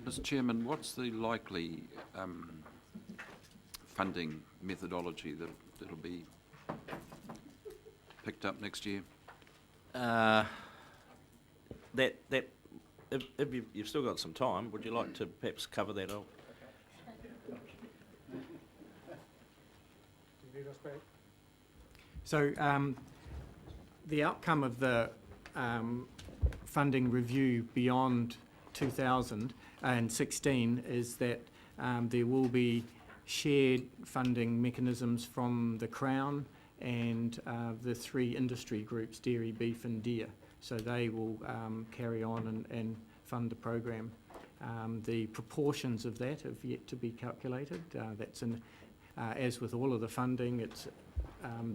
Mr. Chairman, what's the likely funding methodology that'll be picked up next year? If you've still got some time, would you like to perhaps cover that off? So the outcome of the funding review beyond 2016 is that there will be shared funding mechanisms from the Crown and the three industry groups, dairy, beef and deer. So they will carry on and fund the program. The proportions of that have yet to be calculated. That's as with all of the funding, it's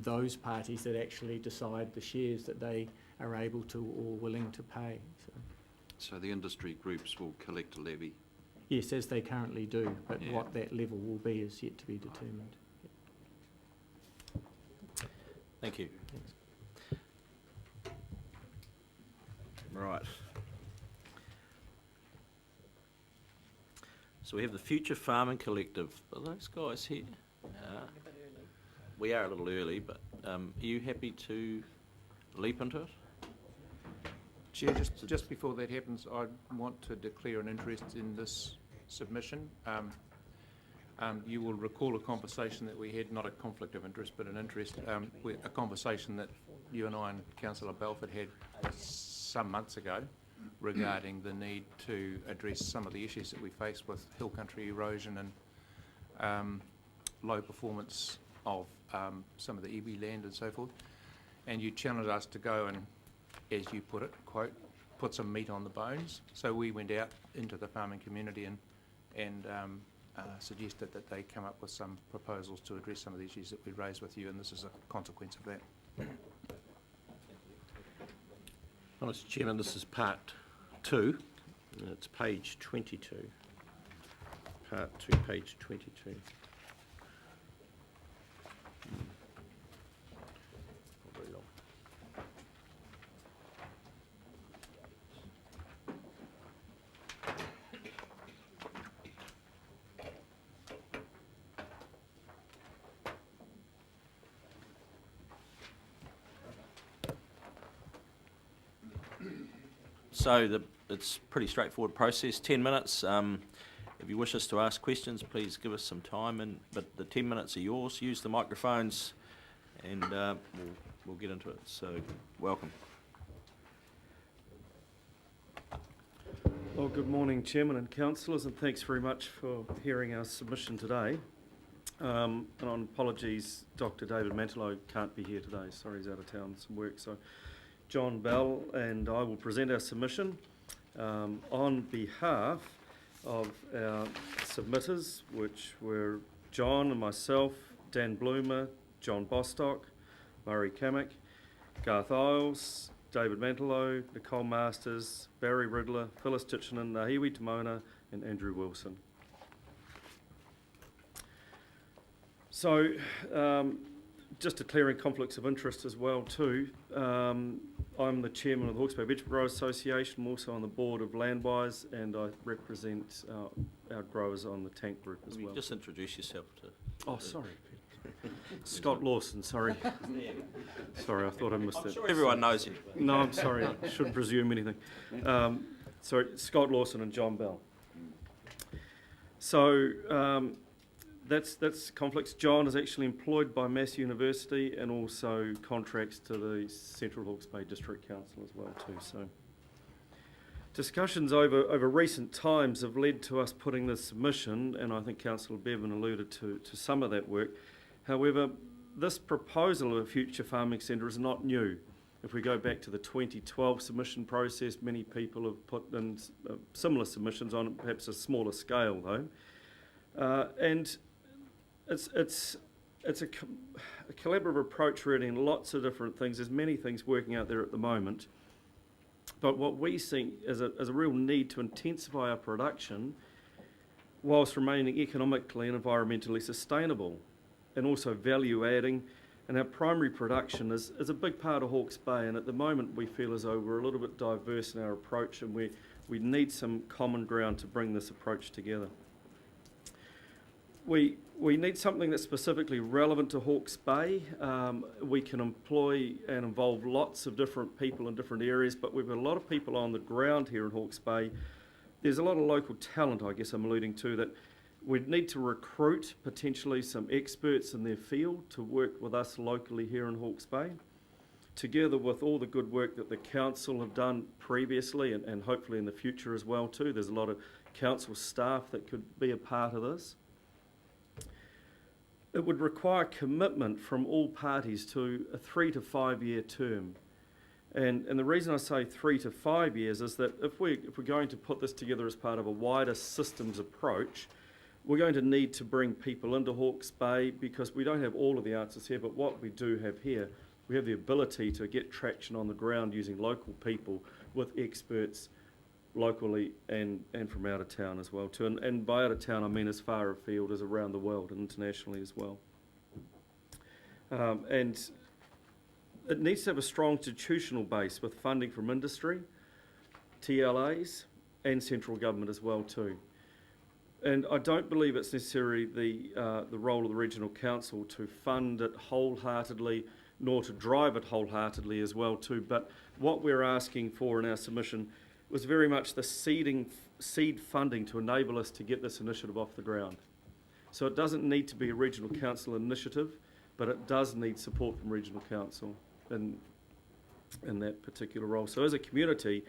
those parties that actually decide the shares that they are able to or willing to pay. So the industry groups will collect a levy? Yes, as they currently do, but yeah. What that level will be is yet to be determined. Thank you. Thanks. Right. So we have the Future Farming Collective. Are those guys here? We are a little early, but are you happy to leap into it? Chair, just before that happens, I want to declare an interest in this submission. You will recall a conversation that we had, not a conflict of interest, but an interest, a conversation that you and I and Councillor Belford had some months ago regarding the need to address some of the issues that we face with hill country erosion and low performance of some of the iwi land and so forth. And you challenged us to go and, as you put it, quote, put some meat on the bones. So we went out into the farming community and suggested that they come up with some proposals to address some of the issues that we raised with you, and this is a consequence of that. Well, Mr. Chairman, this is part 2, and it's page 22. Part 2, page 22. Very long. So it's a pretty straightforward process, 10 minutes. If you wish us to ask questions, please give us some time, but the 10 minutes are yours. Use the microphones and we'll get into it. So, welcome. Well, good morning, Chairman and Councillors, and thanks very much for hearing our submission today. And on apologies, Dr. David Manktelow can't be here today. Sorry, he's out of town on some work. So John Bell and I will present our submission on behalf of our submitters, which were John and myself, Dan Bloomer, John Bostock, Murray Kamek, Garth Isles, David Manktelow, Nicole Masters, Barry Riddler, Phyllis Titchinen, Nahiwi Tamona and Andrew Wilson. So, just declaring conflicts of interest as well too. I'm the chairman of the Hawke's Bay Vegetable Growers Association. I'm also on the board of Landwise, and I represent our growers on the tank group as well. Just introduce yourself to... Oh, sorry. Scott Lawson, sorry. Sorry, I thought I missed that. I'm sure everyone knows you. No, I'm sorry. I shouldn't presume anything. Sorry, Scott Lawson and John Bell. So that's conflicts. John is actually employed by Mass University and also contracts to the Central Hawke's Bay District Council as well too. So discussions over recent times have led to us putting this submission, and I think Councillor Bevan alluded to some of that work. However, this proposal of a future farming centre is not new. If we go back to the 2012 submission process, many people have put in similar submissions on perhaps a smaller scale though. And it's a collaborative approach really in lots of different things. There's many things working out there at the moment. But what we see is a real need to intensify our production whilst remaining economically and environmentally sustainable, and also value adding. And our primary production is a big part of Hawke's Bay, and at the moment we feel as though we're a little bit diverse in our approach, and we're we need some common ground to bring this approach together. We need something that's specifically relevant to Hawke's Bay. We can employ and involve lots of different people in different areas, but we've got a lot of people on the ground here in Hawke's Bay. There's a lot of local talent, I guess I'm alluding to, that we'd need to recruit potentially some experts in their field to work with us locally here in Hawke's Bay, together with all the good work that the council have done previously and hopefully in the future as well too. There's a lot of council staff that could be a part of this. It would require commitment from all parties to a 3 to 5 year term. And the reason I say 3 to 5 years is that if we're going to put this together as part of a wider systems approach, we're going to need to bring people into Hawke's Bay, because we don't have all of the answers here, but what we do have here, we have the ability to get traction on the ground using local people with experts locally and from out of town as well too. And by out of town I mean as far afield as around the world and internationally as well. And it needs to have a strong institutional base with funding from industry, TLAs and central government as well too. And I don't believe it's necessarily the role of the regional council to fund it wholeheartedly, nor to drive it wholeheartedly as well too. But what we're asking for in our submission was very much the seed funding to enable us to get this initiative off the ground. So it doesn't need to be a regional council initiative, but it does need support from regional council in that particular role. So as a community,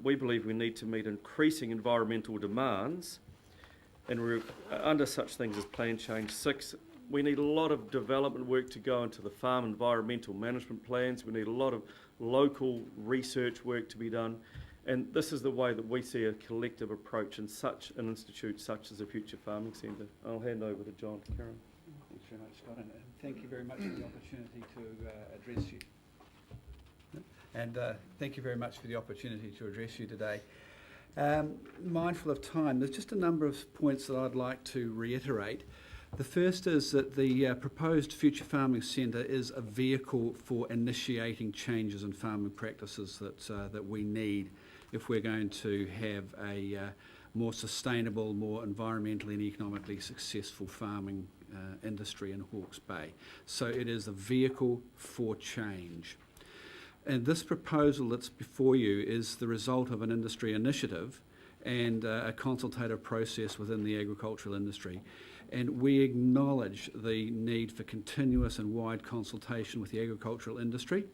we believe we need to meet increasing environmental demands, and we're under such things as Plan Change 6. We need a lot of development work to go into the farm environmental management plans. We need a lot of local research work to be done. And this is the way that we see a collective approach in such an institute such as a Future Farming Centre. I'll hand over to John. Karen. Thanks very much, Scott, and thank you very much for the opportunity to address you. And thank you very much for the opportunity to address you today. Mindful of time, there's just a number of points that I'd like to reiterate. The first is that the proposed Future Farming Centre is a vehicle for initiating changes in farming practices that we need if we're going to have a more sustainable, more environmentally and economically successful farming industry in Hawke's Bay. So it is a vehicle for change. And this proposal that's before you is the result of an industry initiative and a consultative process within the agricultural industry. And we acknowledge the need for continuous and wide consultation with the agricultural industry.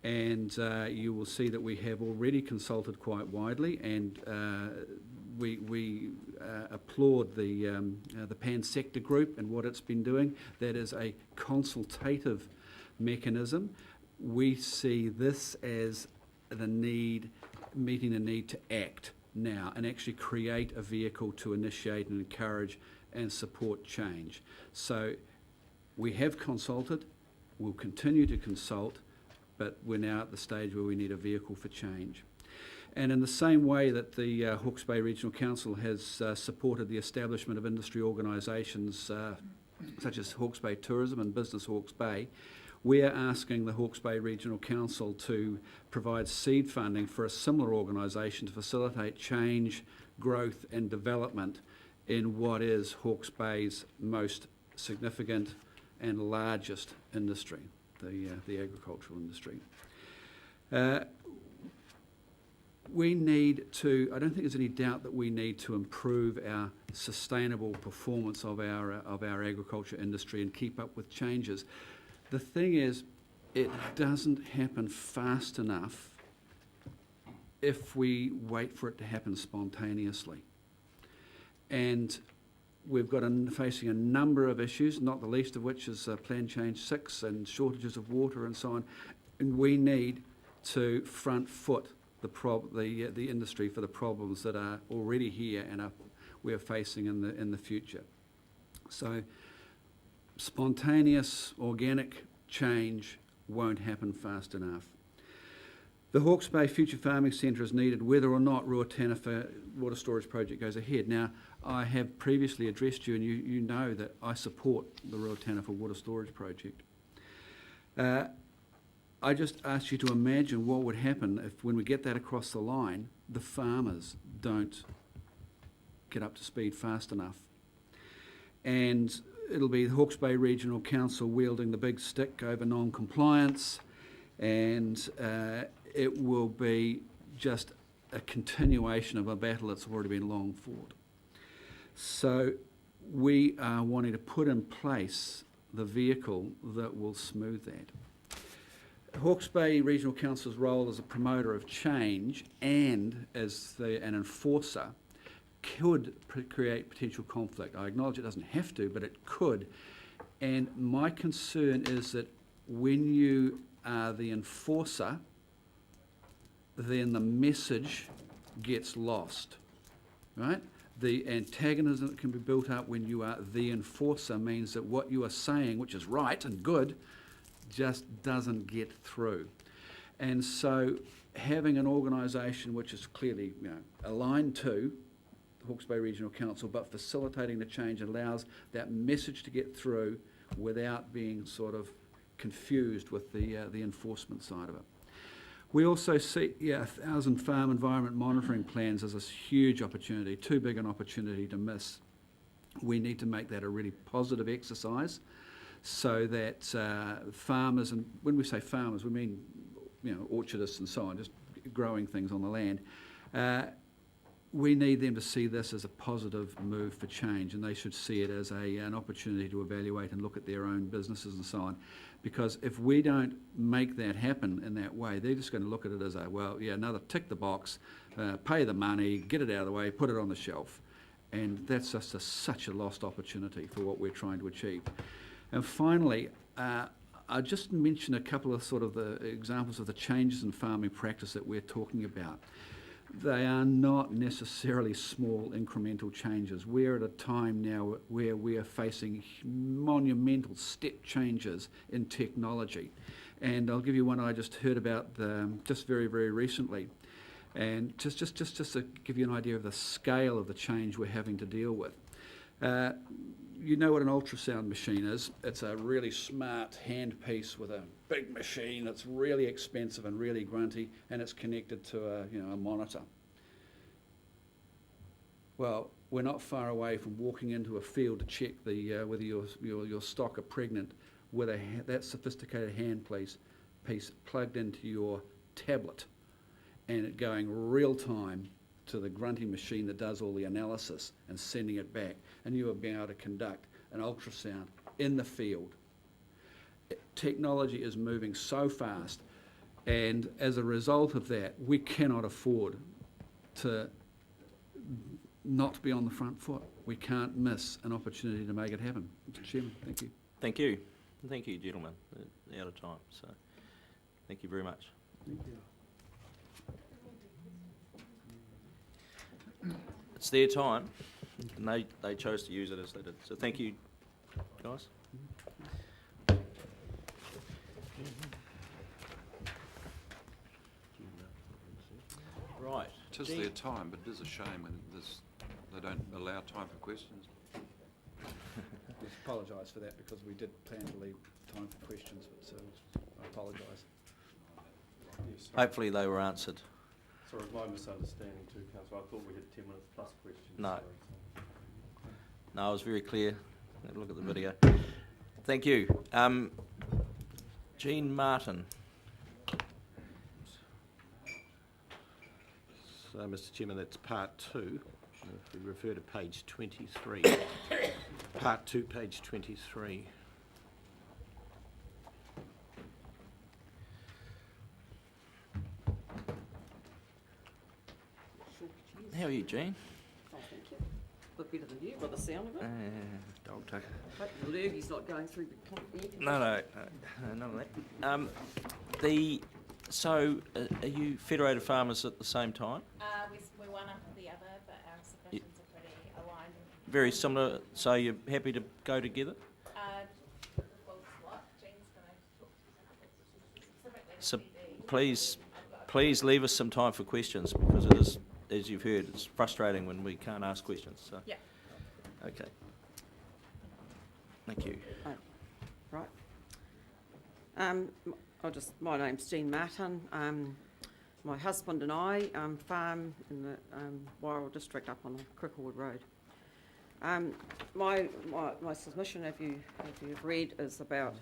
And you will see that we have already consulted quite widely, and we applaud the pan-sector group and what it's been doing. That is a consultative mechanism. We see this as meeting the need to act now and actually create a vehicle to initiate and encourage and support change. So we have consulted, we'll continue to consult, but we're now at the stage where we need a vehicle for change. And in the same way that the Hawke's Bay Regional Council has supported the establishment of industry organisations such as Hawke's Bay Tourism and Business Hawke's Bay, we're asking the Hawke's Bay Regional Council to provide seed funding for a similar organisation to facilitate change, growth and development in what is Hawke's Bay's most significant and largest industry, the agricultural industry. We need to, I don't think there's any doubt that we need to improve our sustainable performance of our agriculture industry and keep up with changes. The thing is, it doesn't happen fast enough if we wait for it to happen spontaneously. And we've got facing a number of issues, not the least of which is Plan Change 6 and shortages of water and so on. And we need to front foot the industry for the problems that are already here and we're facing in the future. So spontaneous organic change won't happen fast enough. The Hawke's Bay Future Farming Centre is needed whether or not Ruataniwha Water Storage Project goes ahead. Now, I have previously addressed you and you know that I support the Ruataniwha Water Storage Project. I just asked you to imagine what would happen if when we get that across the line the farmers don't get up to speed fast enough. And it'll be the Hawke's Bay Regional Council wielding the big stick over non-compliance, and it will be just a continuation of a battle that's already been long fought. So we are wanting to put in place the vehicle that will smooth that. Hawke's Bay Regional Council's role as a promoter of change and as an enforcer could create potential conflict. I acknowledge it doesn't have to, but it could. And my concern is that when you are the enforcer, then the message gets lost, right? The antagonism that can be built up when you are the enforcer means that what you are saying, which is right and good, just doesn't get through. And so having an organisation which is clearly, aligned to the Hawke's Bay Regional Council, but facilitating the change allows that message to get through without being sort of confused with the enforcement side of it. We also see 1,000 farm environment monitoring plans as a huge opportunity, too big an opportunity to miss. We need to make that a really positive exercise so that farmers, and when we say farmers, we mean orchardists and so on, just growing things on the land. We need them to see this as a positive move for change, and they should see it as an opportunity to evaluate and look at their own businesses and so on. Because if we don't make that happen in that way, they're just going to look at it as another tick the box, pay the money, get it out of the way, put it on the shelf. And that's just such a lost opportunity for what we're trying to achieve. And finally, I'll just mention a couple of sort of the examples of the changes in farming practice that we're talking about. They are not necessarily small incremental changes. We're at a time now where we are facing monumental step changes in technology. And I'll give you one I just heard about just very, very recently. And just to give you an idea of the scale of the change we're having to deal with. You know what an ultrasound machine is. It's a really smart handpiece with a big machine that's really expensive and really grunty, and it's connected to a monitor. Well, we're not far away from walking into a field to check whether your stock are pregnant with that sophisticated handpiece plugged into your tablet, and it going real time to the grunty machine that does all the analysis and sending it back, and you will be able to conduct an ultrasound in the field. Technology is moving so fast, and as a result of that, we cannot afford to not be on the front foot. We can't miss an opportunity to make it happen. Mr. Chairman, thank you. Thank you. Thank you, gentlemen. We're out of time, so thank you very much. Thank you. It's their time, and they chose to use it as they did. So thank you, guys. Right. It is their time, but it is a shame when they don't allow time for questions. We apologise for that because we did plan to leave time for questions, but I apologise. Yes, Hopefully they were answered. sorry, it was my misunderstanding too, Councillor. I thought we had 10 minutes plus questions. No. Sorry, so. No, it was very clear. Have a look at the video. Thank you. Jean Martin. So, Mr. Chairman, that's part 2. If we refer to page 23. Part 2, page 23. How are you, Jean? Oh, thank you. Look better than you by the sound of it. Dog tucker. Hope the lurgy's not going through the concrete. No, none of that. So, are you Federated Farmers at the same time? We're one after the other, but our submissions are pretty aligned. Very similar, so you're happy to go together? Well, what? Jean's going to talk specifically to So PD. please leave us some time for questions, because it is, as you've heard, it's frustrating when we can't ask questions, so. Yeah. Okay. Thank you. Right. My name's Jean Martin. my husband and I farm in the Wairoa district up on Cricklewood Road. My submission, if you've read, is about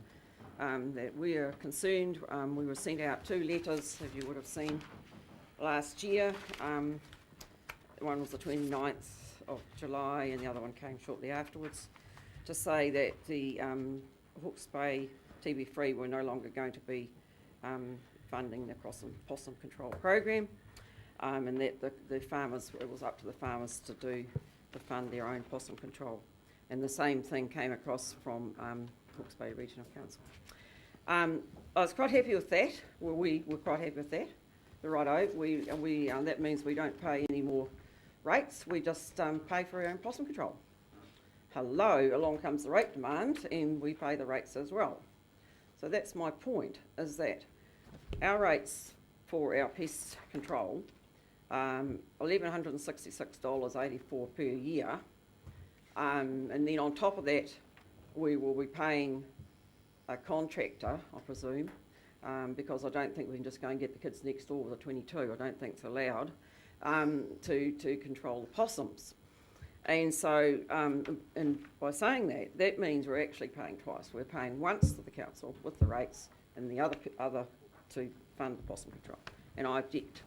that we are concerned. We were sent out 2 letters, as you would have seen, last year. One was the 29th of July and the other one came shortly afterwards, to say that the Hawke's Bay TB3 were no longer going to be funding the possum control program, and that the farmers, it was up to the farmers to fund their own possum control. And the same thing came across from Hawke's Bay Regional Council. I was quite happy with that. Well, we were quite happy with that. The righto, that means we don't pay any more rates. We just pay for our own possum control. Hello, along comes the rate demand, and we pay the rates as well. So that's my point, is that our rates for our pest control, $1,166.84 per year, and then on top of that, we will be paying a contractor, I presume, because I don't think we can just go and get the kids next door with a 22. I don't think it's allowed to control the possums. And so, and by saying that, that means we're actually paying twice. We're paying once to the council with the rates, and the other to fund the possum control. And I object.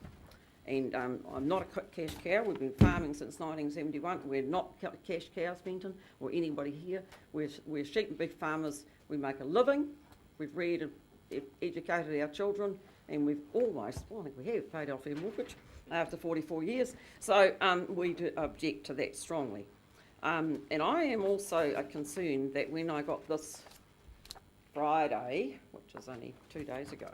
And I'm not a cash cow. We've been farming since 1971. We're not cash cows, Benton, or anybody here. We're sheep and beef farmers. We make a living. We've reared and educated our children, and we've almost, well, I think we have paid off our mortgage after 44 years. So we do object to that strongly. And I am also concerned that when I got this Friday, which is only 2 days ago,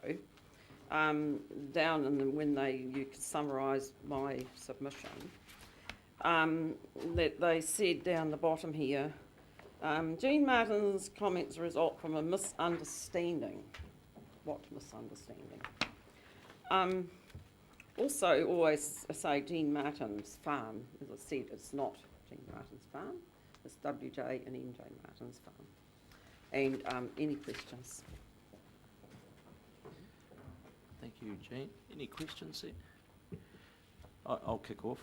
down in when you could summarise my submission, that they said down the bottom here, Jean Martin's comments result from a misunderstanding. What misunderstanding? Also, always say Jean Martin's farm. As I said, it's not Jean Martin's farm. It's WJ and MJ Martin's farm. And any questions? Thank you, Jean. Any questions there? I'll kick off.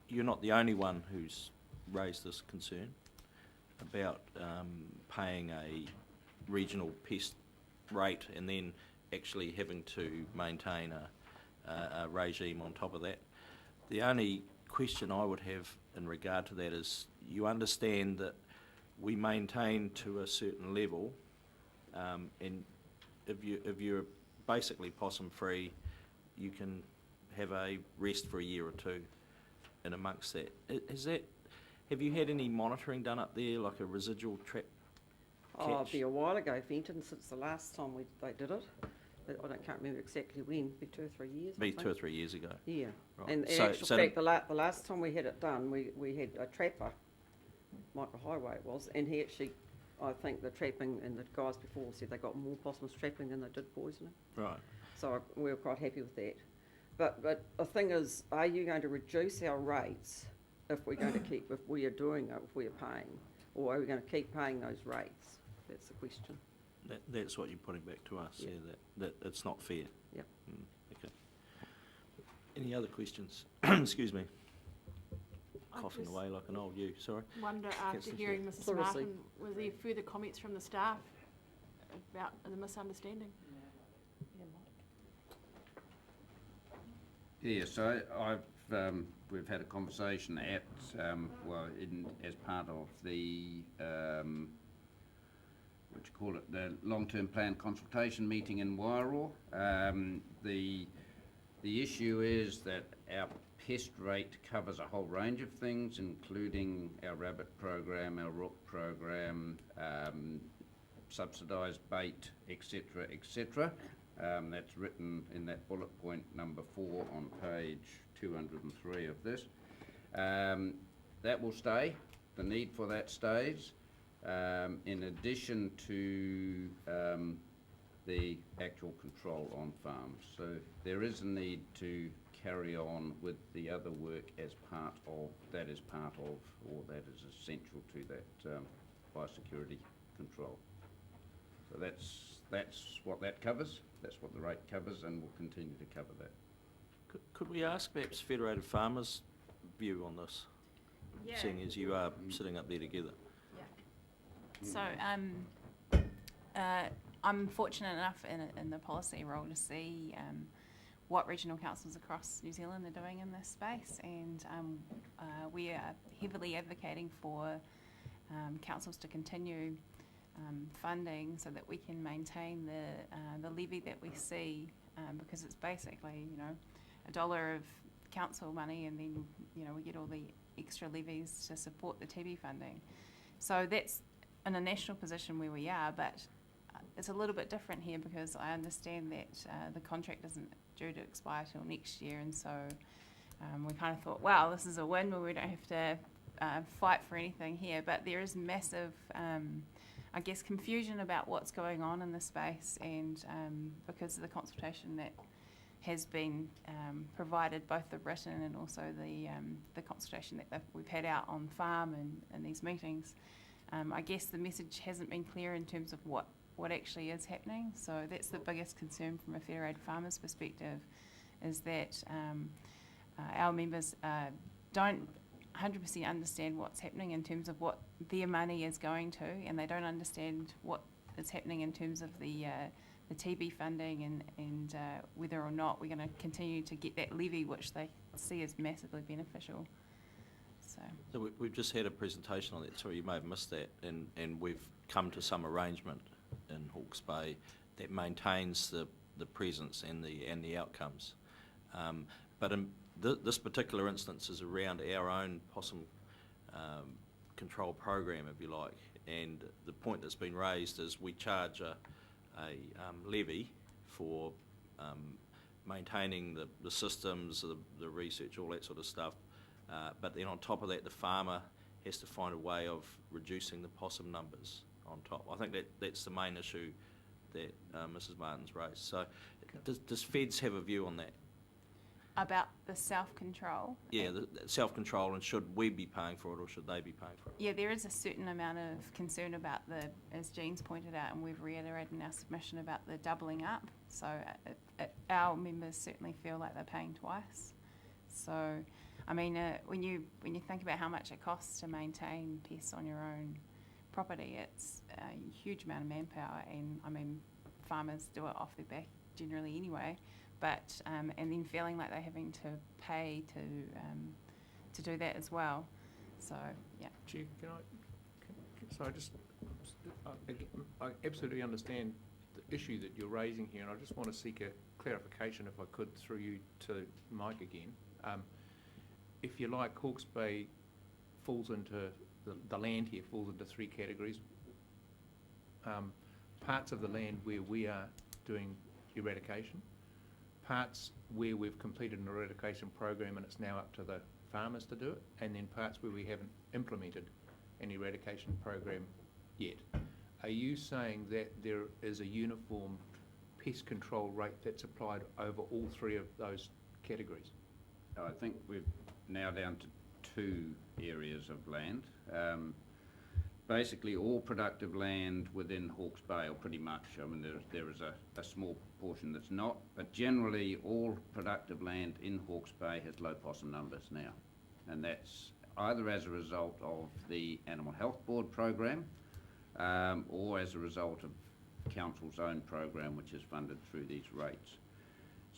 You're not the only one who's raised this concern about paying a regional pest rate and then actually having to maintain a regime on top of that. The only question I would have in regard to that is, you understand that we maintain to a certain level, and if you're basically possum free, you can have a rest for a year or two in amongst that. Have you had any monitoring done up there, like a residual trap catch? Oh, it'd be a while ago, Fenton, since the last time they did it. Can't remember exactly when, be 2 or 3 years. Be 2 or 3 years ago. Yeah, Right. and in actual fact, the last time we had it done, we had a trapper, Michael Highway it was, and he actually, I think the trapping, and the guys before said they got more possums trapping than they did poisoning. Right. So we were quite happy with that. But the thing is, are you going to reduce our rates if we're going to keep, if we are doing it, if we are paying, or are we going to keep paying those rates? That's the question. That's what you're putting back to us, Yeah. that it's not fair. Yep. Okay. Any other questions? Excuse me. I Coughing just away like an old you, sorry. wonder, after Councillor hearing Mrs Pleurisy. Martin, was there further comments from the staff about the misunderstanding? Yes, we've had a conversation at, as part of the, the long-term plan consultation meeting in Wairoa. The issue is that our pest rate covers a whole range of things, including our rabbit program, our rook program, subsidised bait, etc., etc. That's written in that bullet point number 4 on page 203 of this. That will stay. The need for that stays. In addition to the actual control on farms. So there is a need to carry on with the other work as part of, or that is essential to that biosecurity control. So that's that's what that covers, that's what the rate covers, and will continue to cover that. Could we ask perhaps Federated Farmers' view on this, seeing as you are sitting up there together? So, I'm fortunate enough in the policy role to see what regional councils across New Zealand are doing in this space, and we are heavily advocating for councils to continue funding so that we can maintain the levy that we see, because it's basically, you know, $1 of council money, and then, you know, we get all the extra levies to support the TB funding. So that's in a national position where we are, but it's a little bit different here because I understand that the contract isn't due to expire till next year, and so we kind of thought, wow, this is a win where we don't have to fight for anything here. But there is massive, I guess, confusion about what's going on in the space, and because of the consultation that has been provided, both the written and also the consultation that we've had out on farm and these meetings, I guess the message hasn't been clear in terms of what actually is happening. So that's the biggest concern from a Federated Farmers perspective, is that our members don't 100% understand what's happening in terms of what their money is going to, and they don't understand what is happening in terms of the TB funding and whether or not we're going to continue to get that levy, which they see as massively beneficial. So we've just had a presentation on that, sorry, you may have missed that, and we've come to some arrangement in Hawke's Bay that maintains the presence and the outcomes. But in this particular instance is around our own possum control program, if you like, and the point that's been raised is we charge a levy for maintaining the systems, the research, all that sort of stuff. But then on top of that, the farmer has to find a way of reducing the possum numbers on top. I think that's the main issue that Mrs. Martin's raised. So does Feds have a view on that? About the self-control? Yeah, the self-control, and should we be paying for it or should they be paying for it? Yeah, there is a certain amount of concern about as Jean's pointed out, and we've reiterated in our submission, about the doubling up. So our members certainly feel like they're paying twice. So, I mean, when you think about how much it costs to maintain pests on your own property, it's a huge amount of manpower, and I mean, farmers do it off their back generally anyway. But and then feeling like they're having to pay to do that as well. So yeah. Chair, I absolutely understand the issue that you're raising here, and I just want to seek a clarification, if I could, through you to Mike again. If you like, Hawke's Bay falls into the land here falls into three categories. Parts of the land where we are doing eradication, parts where we've completed an eradication program and it's now up to the farmers to do it, and then parts where we haven't implemented an eradication program yet. Are you saying that there is a uniform pest control rate that's applied over all three of those categories? I think we're now down to two areas of land. Basically all productive land within Hawke's Bay, or pretty much. I mean, there is a small portion that's not, but generally all productive land in Hawke's Bay has low possum numbers now. And that's either as a result of the Animal Health Board program or as a result of Council's own program, which is funded through these rates.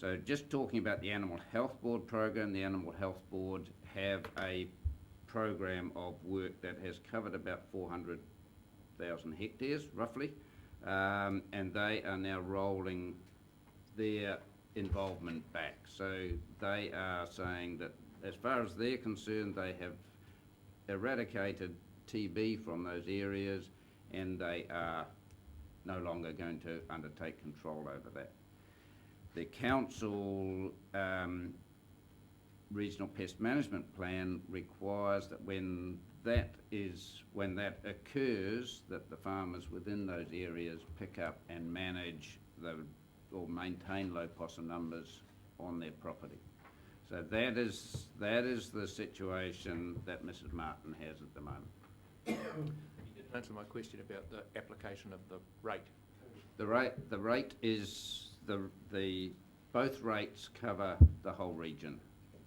So just talking about the Animal Health Board program, the Animal Health Board have a program of work that has covered about 400,000 hectares, roughly, and they are now rolling their involvement back. So they are saying that as far as they're concerned, they have eradicated TB from those areas, and they are no longer going to undertake control over that. The council regional pest management plan requires that when that occurs, that the farmers within those areas pick up and manage or maintain low possum numbers on their property. So that is the situation that Mrs. Martin has at the moment. You didn't answer my question about the application of the rate. The rate is, both rates cover the whole region.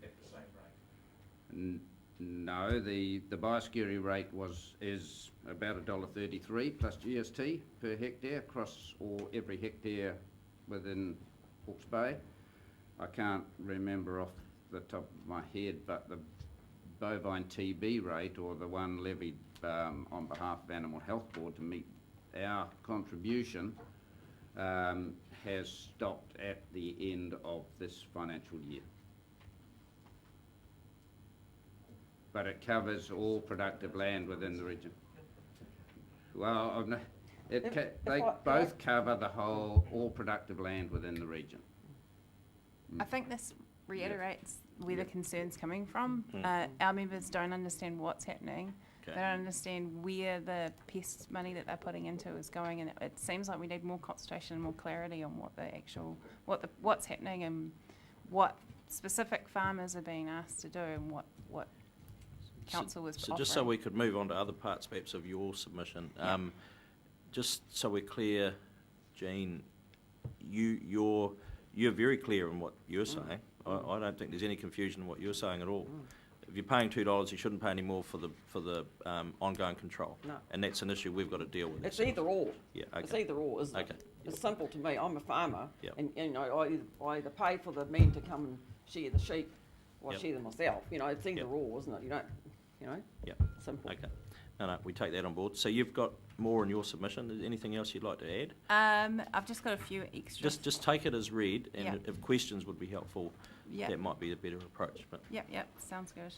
At the same rate? No, the biosecurity rate is about $1.33 plus GST per hectare across every hectare within Hawke's Bay. I can't remember off the top of my head, but the bovine TB rate, or the one levied on behalf of Animal Health Board to meet our contribution, has stopped at the end of this financial year. But it covers all productive land within the region. Well, they both cover the all productive land within the region. I think this reiterates where the concern's coming from. Mm. Our members don't understand what's happening. Okay. They don't understand where the pest money that they're putting into is going, and it seems like we need more consultation and more clarity on what the actual, what's happening and what specific farmers are being asked to do and what council was So offering. just so we could move on to other parts perhaps of your submission, just so we're clear, Jean, you're very clear in what you're saying. I don't think there's any confusion in what you're saying at all. If you're paying $2, you shouldn't pay any more for the ongoing control. No. And that's an issue we've got to deal with. It's either or. Yeah, okay. It's either or, isn't it? Okay. It's simple to me. I'm a farmer, Yep. and you know, I either pay for the men to come and shear the sheep, or I Yep. shear them myself. You know, it's either Yep. or, isn't it? You don't, you know, Yep. simple. Okay. No, we take that on board. So you've got more in your submission. Is there anything else you'd like to add? I've just got a few extra. Just take it as read, and Yeah. if questions would be helpful, Yeah. that might be a better approach. But Yep, sounds good.